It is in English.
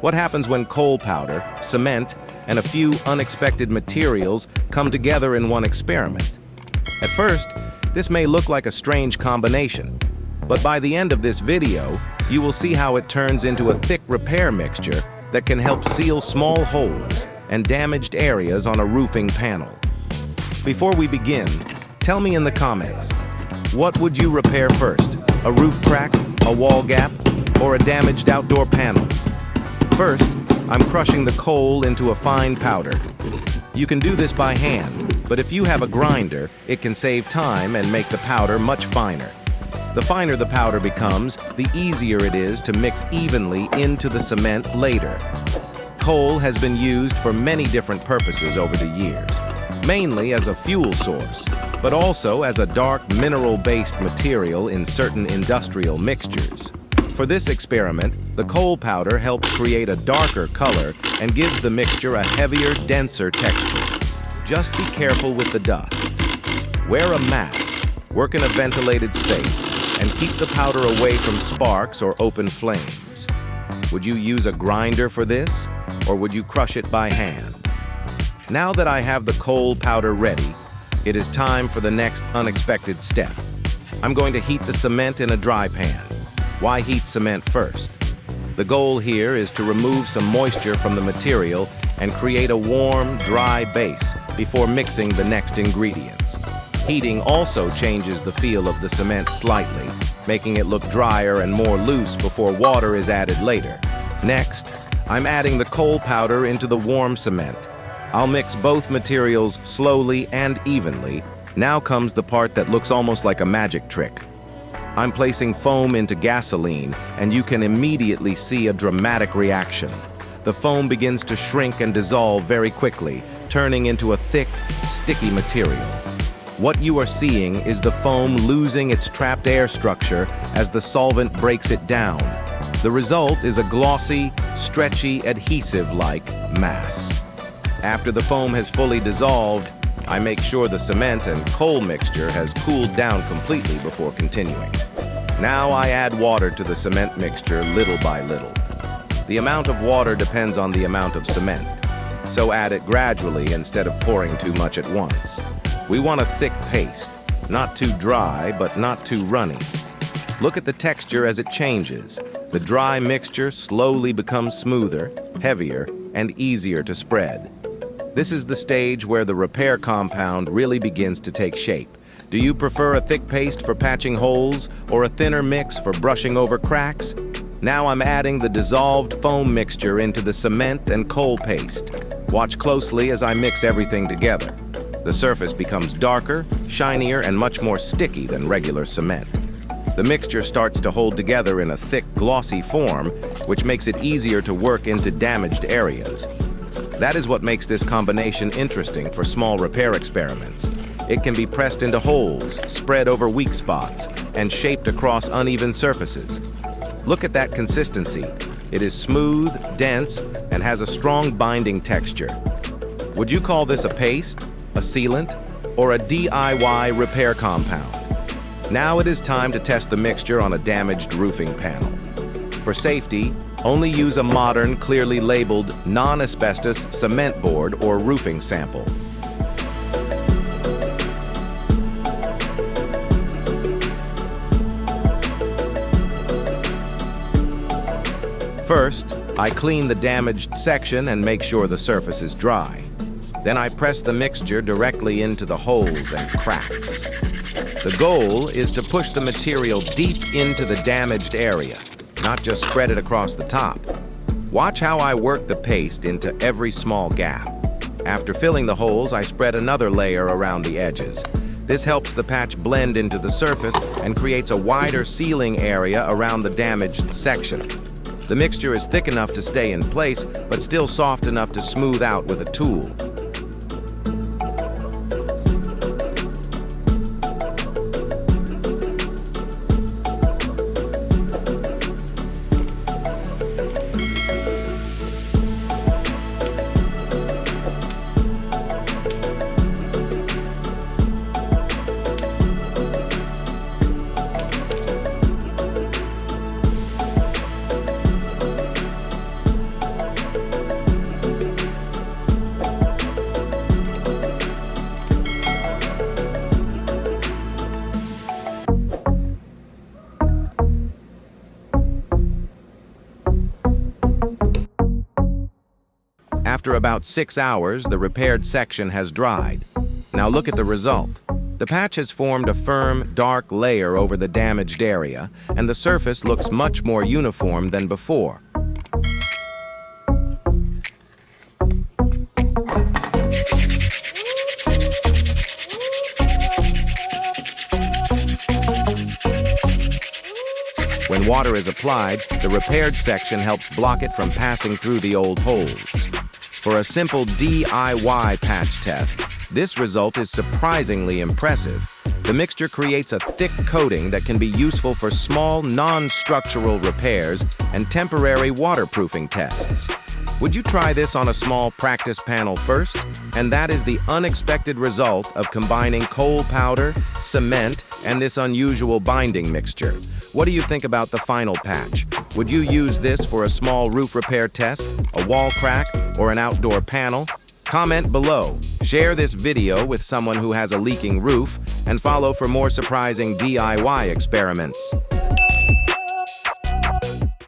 What happens when coal powder, cement, and a few unexpected materials come together in one experiment? At first, this may look like a strange combination, but by the end of this video, you will see how it turns into a thick repair mixture that can help seal small holes and damaged areas on a roofing panel. Before we begin, tell me in the comments, what would you repair first? A roof crack, a wall gap, or a damaged outdoor panel? First, I'm crushing the coal into a fine powder. You can do this by hand, but if you have a grinder, it can save time and make the powder much finer. The finer the powder becomes, the easier it is to mix evenly into the cement later. Coal has been used for many different purposes over the years, mainly as a fuel source, but also as a dark mineral-based material in certain industrial mixtures. For this experiment, the coal powder helps create a darker color and gives the mixture a heavier, denser texture. Just be careful with the dust. Wear a mask, work in a ventilated space, and keep the powder away from sparks or open flames. Would you use a grinder for this, or would you crush it by hand? Now that I have the coal powder ready, it is time for the next unexpected step. I'm going to heat the cement in a dry pan. Why heat cement first? The goal here is to remove some moisture from the material and create a warm, dry base before mixing the next ingredients. Heating also changes the feel of the cement slightly, making it look drier and more loose before water is added later. Next, I'm adding the coal powder into the warm cement. I'll mix both materials slowly and evenly. Now comes the part that looks almost like a magic trick. I'm placing foam into gasoline, and you can immediately see a dramatic reaction. The foam begins to shrink and dissolve very quickly, turning into a thick, sticky material. What you are seeing is the foam losing its trapped air structure as the solvent breaks it down. The result is a glossy, stretchy, adhesive-like mass. After the foam has fully dissolved, I make sure the cement and coal mixture has cooled down completely before continuing. Now I add water to the cement mixture little by little. The amount of water depends on the amount of cement, so add it gradually instead of pouring too much at once. We want a thick paste, not too dry, but not too runny. Look at the texture as it changes. The dry mixture slowly becomes smoother, heavier, and easier to spread. This is the stage where the repair compound really begins to take shape. Do you prefer a thick paste for patching holes or a thinner mix for brushing over cracks? Now I'm adding the dissolved foam mixture into the cement and coal paste. Watch closely as I mix everything together. The surface becomes darker, shinier, and much more sticky than regular cement. The mixture starts to hold together in a thick, glossy form, which makes it easier to work into damaged areas. That is what makes this combination interesting for small repair experiments. It can be pressed into holes, spread over weak spots, and shaped across uneven surfaces. Look at that consistency. It is smooth, dense, and has a strong binding texture. Would you call this a paste, a sealant, or a DIY repair compound? Now it is time to test the mixture on a damaged roofing panel. For safety, only use a modern, clearly labeled, non-asbestos cement board or roofing sample. First, I clean the damaged section and make sure the surface is dry. Then I press the mixture directly into the holes and cracks. The goal is to push the material deep into the damaged area, not just spread it across the top. Watch how I work the paste into every small gap. After filling the holes, I spread another layer around the edges. This helps the patch blend into the surface and creates a wider sealing area around the damaged section. The mixture is thick enough to stay in place, but still soft enough to smooth out with a tool. After about 6 hours, the repaired section has dried. Now look at the result. The patch has formed a firm, dark layer over the damaged area, and the surface looks much more uniform than before. When water is applied, the repaired section helps block it from passing through the old holes. For a simple DIY patch test, this result is surprisingly impressive. The mixture creates a thick coating that can be useful for small, non-structural repairs and temporary waterproofing tests. Would you try this on a small practice panel first? And that is the unexpected result of combining coal powder, cement, and this unusual binding mixture. What do you think about the final patch? Would you use this for a small roof repair test, a wall crack, or an outdoor panel? Comment below, share this video with someone who has a leaking roof, and follow for more surprising DIY experiments.